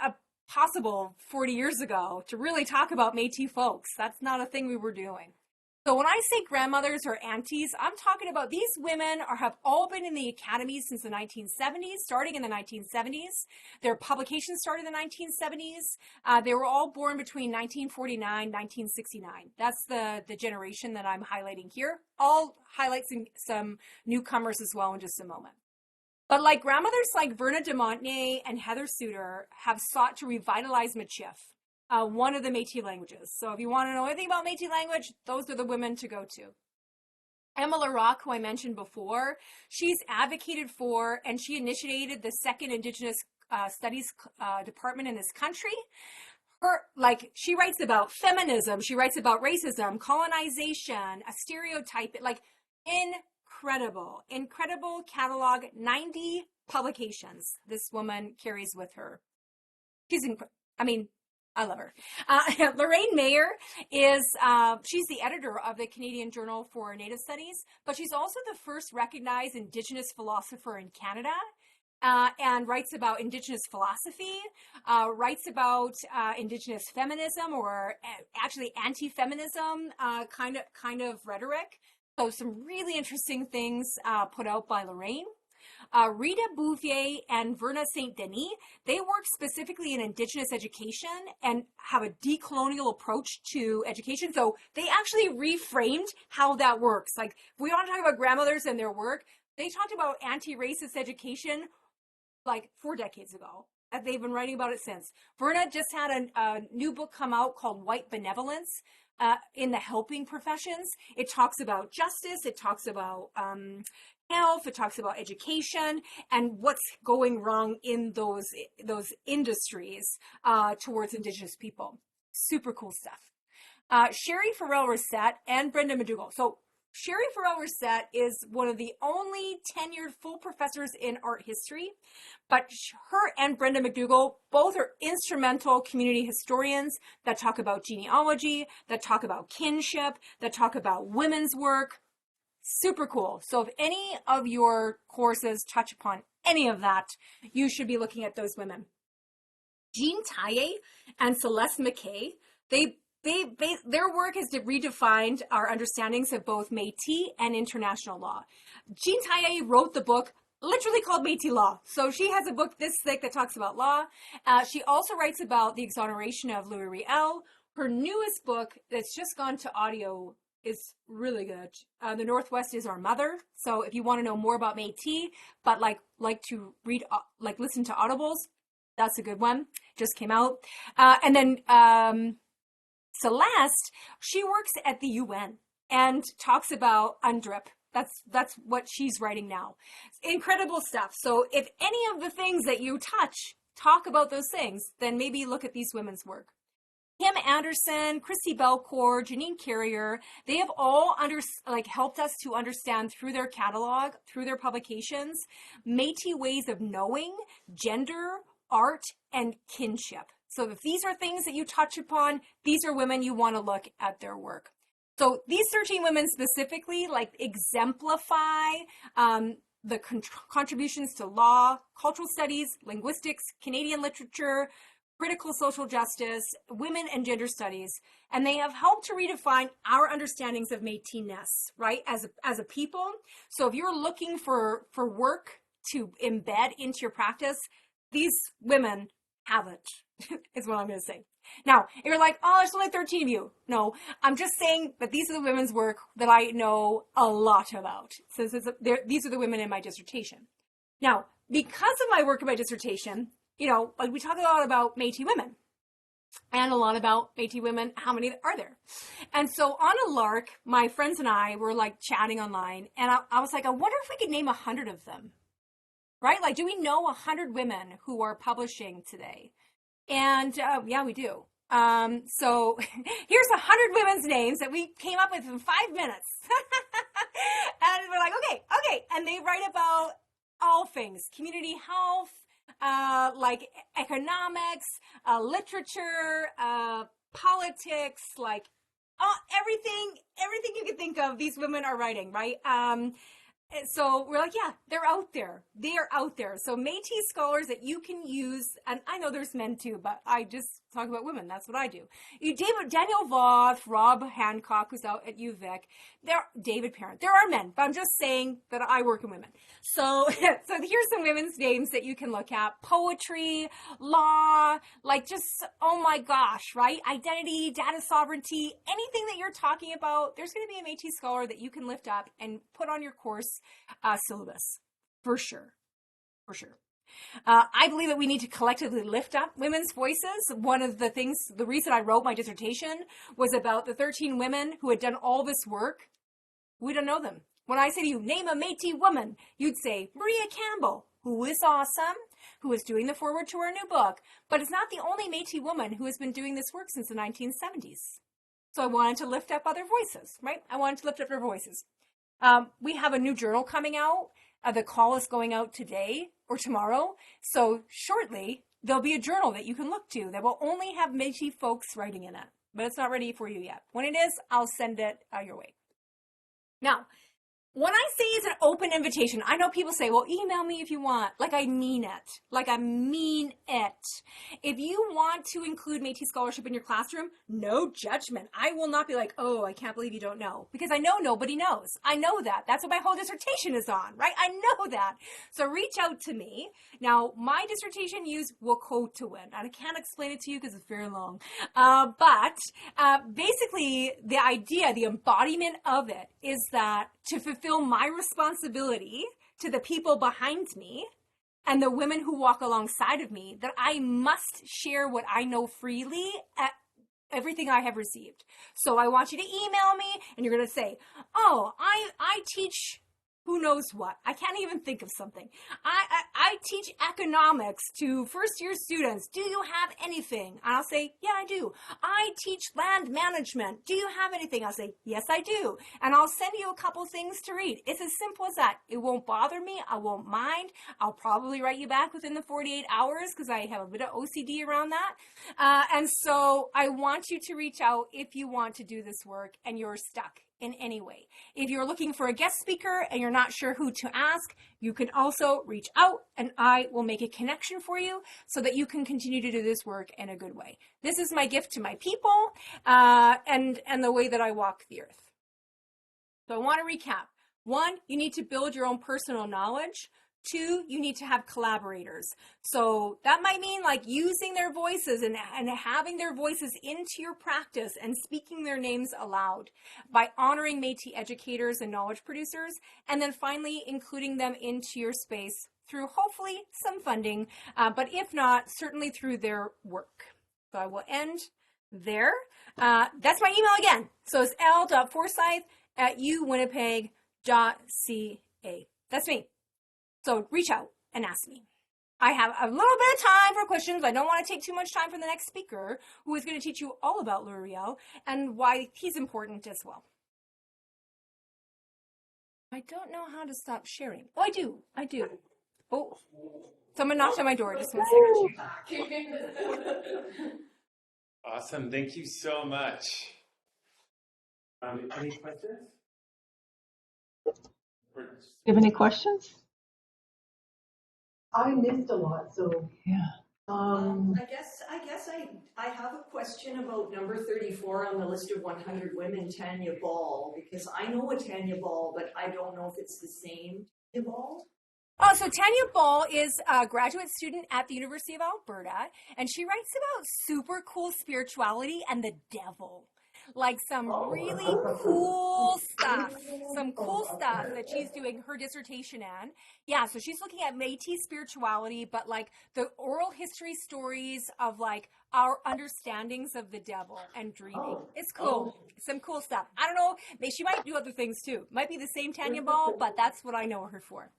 possible 40 years ago to really talk about Métis folks. That's not a thing we were doing. So when I say grandmothers or aunties, I'm talking about these women have all been in the academy since the 1970s, starting in the 1970s. Their publications started in the 1970s. They were all born between 1949 and 1969. That's the generation that I'm highlighting here. I'll highlight some newcomers as well in just a moment. But like grandmothers like Verna de Montagny and Heather Suter have sought to revitalize Michif, one of the Métis languages. So if you want to know anything about Métis language, those are the women to go to. Emma Larocque, who I mentioned before, she's advocated for and she initiated the second Indigenous Studies department in this country. She writes about feminism, she writes about racism, colonization, a stereotype, like incredible catalog, 90 publications this woman carries with her. She's I love her. Lorraine Mayer is, she's the editor of the Canadian Journal for Native Studies, but she's also the first recognized Indigenous philosopher in Canada. And writes about Indigenous philosophy, writes about Indigenous feminism, or actually anti-feminism kind of rhetoric. So some really interesting things put out by Lorraine. Rita Bouvier and Verna St. Denis, they work specifically in Indigenous education and have a decolonial approach to education. So they actually reframed how that works. Like, if we want to talk about grandmothers and their work, they talked about anti-racist education like 4 decades ago. And they've been writing about it since. Verna just had a new book come out called White Benevolence in the helping professions. It talks about justice. It talks about health. It talks about education and what's going wrong in those industries towards Indigenous people. Super cool stuff. Sherry Farrell-Rissette and Brenda McDougall. So Sherry Farrell-Rissette is one of the only tenured full professors in art history, but her and Brenda McDougall both are instrumental community historians that talk about genealogy, that talk about kinship, that talk about women's work. Super cool. So if any of your courses touch upon any of that, you should be looking at those women. Jean Taillé and Celeste McKay, their work has redefined our understandings of both Métis and international law. Jean Taillé wrote the book literally called Métis Law. So she has a book this thick that talks about law. She also writes about the exoneration of Louis Riel. Her newest book that's just gone to audio is really good. The Northwest is Our Mother. So if you want to know more about Métis, but like to read, listen to audibles, that's a good one. Just came out. And then Celeste, she works at the UN and talks about UNDRIP. That's what she's writing now. Incredible stuff. So if any of the things that you touch talk about those things, then maybe look at these women's work. Kim Anderson, Christy Belcourt, Janine Carrier, they have all helped us to understand through their catalog, through their publications, Métis ways of knowing, gender, art, and kinship. So if these are things that you touch upon, these are women you want to look at their work. So these 13 women specifically exemplify the contributions to law, cultural studies, linguistics, Canadian literature, critical social justice, women and gender studies, and they have helped to redefine our understandings of Métis-ness, right, as a people. So if you're looking for work to embed into your practice, these women have it, is what I'm going to say. Now, if you're like, oh, there's only 13 of you. No, I'm just saying that these are the women's work that I know a lot about. So these are the women in my dissertation. Now, because of my work in my dissertation, we talk a lot about Métis women and a lot about Métis women. How many are there? And so on a lark, my friends and I were chatting online, and I was like, I wonder if we could name 100 of them, right? Do we know 100 women who are publishing today? And yeah, we do. So here's 100 women's names that we came up with in 5 minutes. And we're like, okay. And they write about all things, community health, economics, literature, politics, everything you can think of, these women are writing, right? So we're like, yeah, they're out there. They are out there. So Métis scholars that you can use, and I know there's men too, but I just talk about women. That's what I do. Daniel Voth, Rob Hancock, who's out at UVic, David Parent. There are men, but I'm just saying that I work in women. So here's some women's names that you can look at. Poetry, law, oh my gosh, right? Identity, data sovereignty, anything that you're talking about, there's going to be a Métis scholar that you can lift up and put on your course syllabus, for sure. I believe that we need to collectively lift up women's voices. One of the reason I wrote my dissertation was about the 13 women who had done all this work. We don't know them. When I say to you, name a Métis woman, you'd say Maria Campbell, who is awesome, who is doing the foreword to her new book, but it's not the only Métis woman who has been doing this work since the 1970s. So I wanted to lift up other voices, right? I wanted to lift up their voices. We have a new journal coming out. The call is going out today or tomorrow. So shortly, there'll be a journal that you can look to that will only have Métis folks writing in it, but it's not ready for you yet. When it is, I'll send it your way. Now, when I say it's an open invitation, I know people say, well, email me if you want. Like I mean it. Like I mean it. If you want to include Métis scholarship in your classroom, no judgment. I will not be like, oh, I can't believe you don't know. Because I know nobody knows. I know that. That's what my whole dissertation is on, right? I know that. So reach out to me. Now, my dissertation used Wokotowin. And I can't explain it to you because it's very long. But basically, the idea, the embodiment of it is that to fulfill my responsibility to the people behind me and the women who walk alongside of me, that I must share what I know freely at everything I have received. So I want you to email me and you're going to say, oh, I teach who knows what. I can't even think of something. I teach economics to first-year students. Do you have anything? And I'll say, yeah, I do. I teach land management. Do you have anything? I'll say, yes, I do. And I'll send you a couple things to read. It's as simple as that. It won't bother me. I won't mind. I'll probably write you back within the 48 hours because I have a bit of OCD around that. And so I want you to reach out if you want to do this work and you're stuck in any way. If you're looking for a guest speaker and you're not sure who to ask, you can also reach out and I will make a connection for you so that you can continue to do this work in a good way. This is my gift to my people and the way that I walk the earth. So I want to recap. 1, you need to build your own personal knowledge. 2, you need to have collaborators. So that might mean like using their voices and having their voices into your practice and speaking their names aloud by honoring Métis educators and knowledge producers, and then finally including them into your space through hopefully some funding, but if not, certainly through their work. So I will end there. That's my email again. So it's l.forsythe@uwinnipeg.ca. That's me. So reach out and ask me. I have a little bit of time for questions. I don't want to take too much time from the next speaker, who is going to teach you all about Riel and why he's important as well. I don't know how to stop sharing. Oh, I do. I do. Oh, someone knocked on my door. Just 1 second. Awesome. Thank you so much. Any questions? Do you have any questions? I missed a lot, so Yeah. um, I guess I have a question about number 34 on the list of 100 women, Tanya Ball, because I know a Tanya Ball, but I don't know if it's the same Tanya Ball. Oh, so Tanya Ball is a graduate student at the University of Alberta, and she writes about super cool spirituality and the devil. Like some really cool stuff, that she's doing her dissertation on. Yeah, so she's looking at Métis spirituality, but like the oral history stories of like our understandings of the devil and dreaming. It's cool. Some cool stuff. I don't know, she might do other things too. Might be the same Tanya Ball, but that's what I know her for.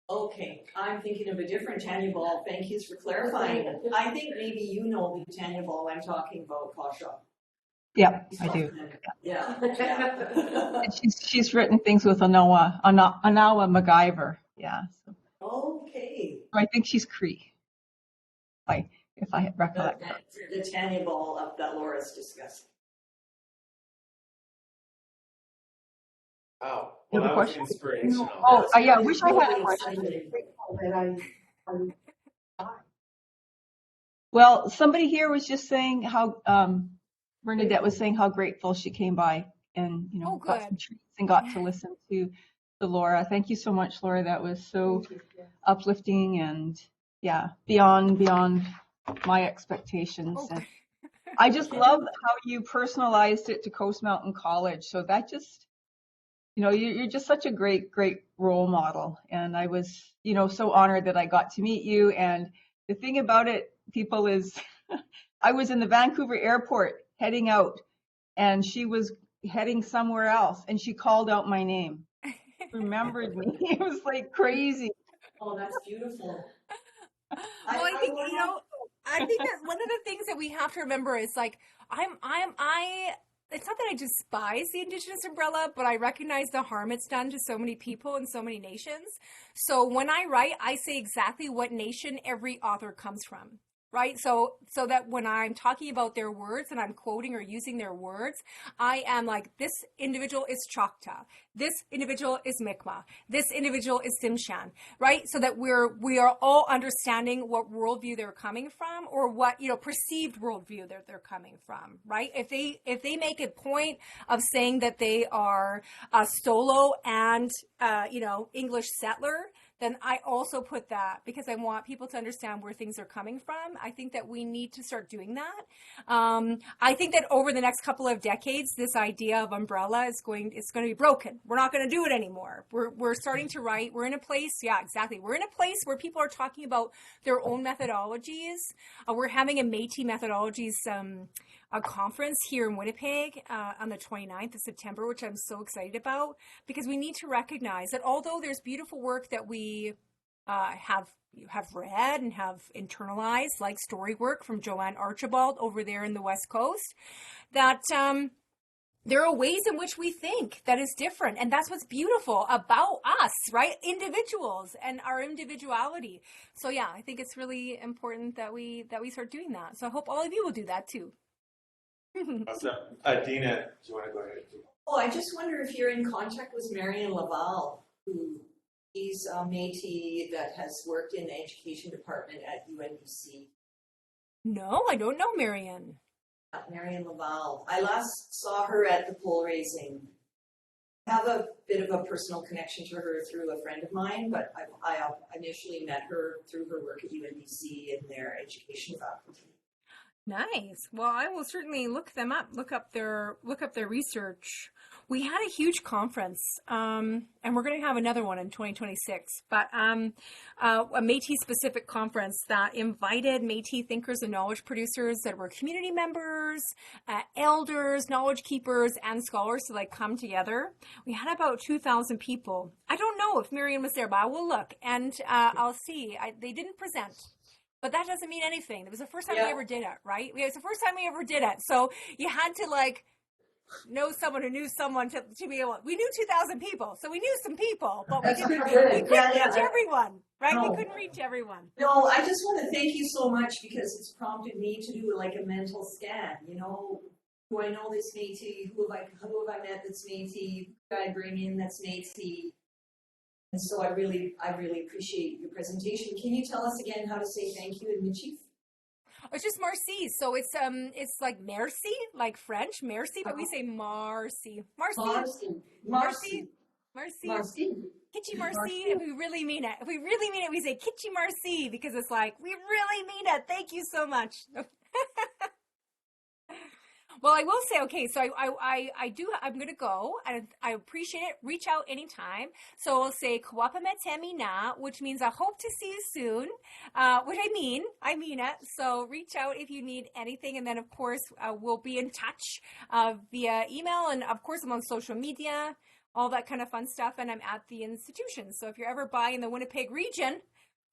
Okay, I'm thinking of a different Tanya Ball. Thank you for clarifying. I think maybe you know the Tanya Ball I'm talking about, Pasha. Yeah, I do. Yeah. And she's written things with Anawa MacGyver. Yeah. So Okay. I think she's Cree. If I recollect. The Tanya Ball that Laura's discussing. Wow. You Well, have a that was question? inspirational. Oh, yeah, I wish I had a question. that I Well, somebody here was just saying how Bernadette was saying how grateful she came by and got some treats and got to listen to Laura. Thank you so much, Laura. That was so uplifting and beyond my expectations. Oh. And I just love how you personalized it to Coast Mountain College. So that just you're just such a great role model. And I was so honored that I got to meet you. And the thing about it, people, is I was in the Vancouver airport heading out and she was heading somewhere else and she called out my name, remembered me. It was like crazy. Oh, that's beautiful. Well, I think that one of the things that we have to remember is like it's not that I despise the Indigenous umbrella, but I recognize the harm it's done to so many people in so many nations. So when I write, I say exactly what nation every author comes from. right? So that when I'm talking about their words and I'm quoting or using their words, I am like, this individual is Choctaw, this individual is Mi'kmaq, this individual is Tsimshian, right? So that we are all understanding what worldview they're coming from, or what, perceived worldview that they're coming from, right? If they make a point of saying that they are Stolo and English settler, then I also put that, because I want people to understand where things are coming from. I think that we need to start doing that. I think that over the next couple of decades, this idea of umbrella is going to be broken. We're not going to do it anymore. We're starting to write. We're in a place, yeah, exactly. We're in a place where people are talking about their own methodologies. We're having a Métis methodologies a conference here in Winnipeg on the 29th of September, which I'm so excited about, because we need to recognize that although there's beautiful work that we have read and have internalized, like story work from Joanne Archibald over there in the West Coast, that there are ways in which we think that is different. And that's what's beautiful about us, right? Individuals and our individuality. So yeah, I think it's really important that we start doing that. So I hope all of you will do that too. Awesome. Dina, do you want to go ahead? Oh, I just wonder if you're in contact with Marion Laval, who is a Métis that has worked in the education department at UNBC. No, I don't know Marion. Marion Laval. I last saw her at the poll raising. I have a bit of a personal connection to her through a friend of mine, but I initially met her through her work at UNBC in their education faculty. Nice. Well, I will certainly look them up, look up their research. We had a huge conference, and we're going to have another one in 2026, but a Métis specific conference that invited Métis thinkers and knowledge producers that were community members, elders, knowledge keepers, and scholars to come together. We had about 2,000 people. I don't know if Miriam was there, but I will look, and I'll see. They didn't present. But that doesn't mean anything. It was the first time we ever did it, right? It was the first time we ever did it. So you had to know someone who knew someone to be able. We knew 2,000 people, so we knew some people, but we couldn't reach everyone, right? No. We couldn't reach everyone. No, I just want to thank you so much, because it's prompted me to do a mental scan. Do I know this Métis? Who have I met that's Métis? Who did I bring in that's Métis? And so I really appreciate your presentation. Can you tell us again how to say thank you in Michif? It's just merci. So it's like merci, like French, merci, but we say marcy. Marcy. Marcy. Kitchi marcy. If we really mean it. If we really mean it, we say kitchi marcy, because it's like, we really mean it. Thank you so much. Well, I will say, okay, so I'm going to go, and I appreciate it. Reach out anytime. So I'll say, Kawapametemi, which means I hope to see you soon, which I mean it. So reach out if you need anything. And then, of course, we'll be in touch via email, and, of course, I'm on social media, all that kind of fun stuff. And I'm at the institution. So if you're ever by in the Winnipeg region,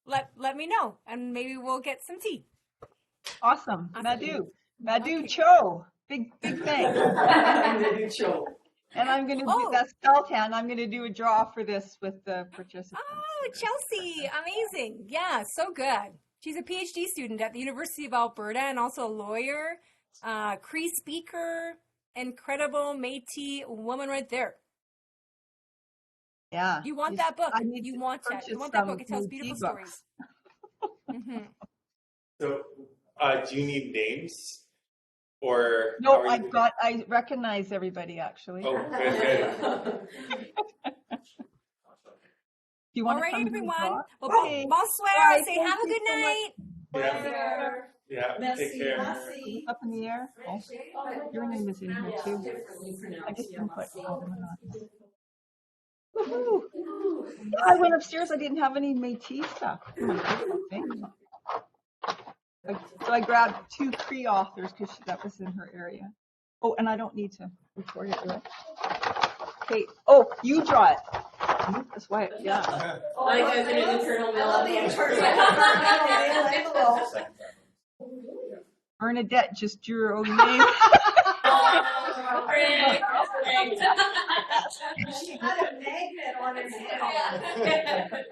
let me know, and maybe we'll get some tea. Awesome. Madu okay. Cho. Big thing. Madu Cho. And I'm going to do, that's Peltan. I'm going to do a draw for this with the participants. Oh, Chelsea. Amazing. Yeah, so good. She's a PhD student at the University of Alberta, and also a lawyer, Cree speaker, incredible Métis woman right there. Yeah. You want that book. You want it. You want that book. It tells beautiful stories. Mm-hmm. So, do you need names? Or no, I recognize everybody actually. Oh, good. Do you want All right, to come everyone. Well, hey. Bonsoir. Say have a good night. Yeah. Take care. Up in the air. Oh, your name is in here too. I just didn't put Woohoo! I went upstairs. I didn't have any Métis stuff. So I grabbed 2 Cree authors because that was in her area. Oh, and I don't need to record it, do I? Okay. Oh, you draw it. That's why. Yeah. Oh, I got the internal mill. Bernadette just drew her own name. She had a magnet on her head.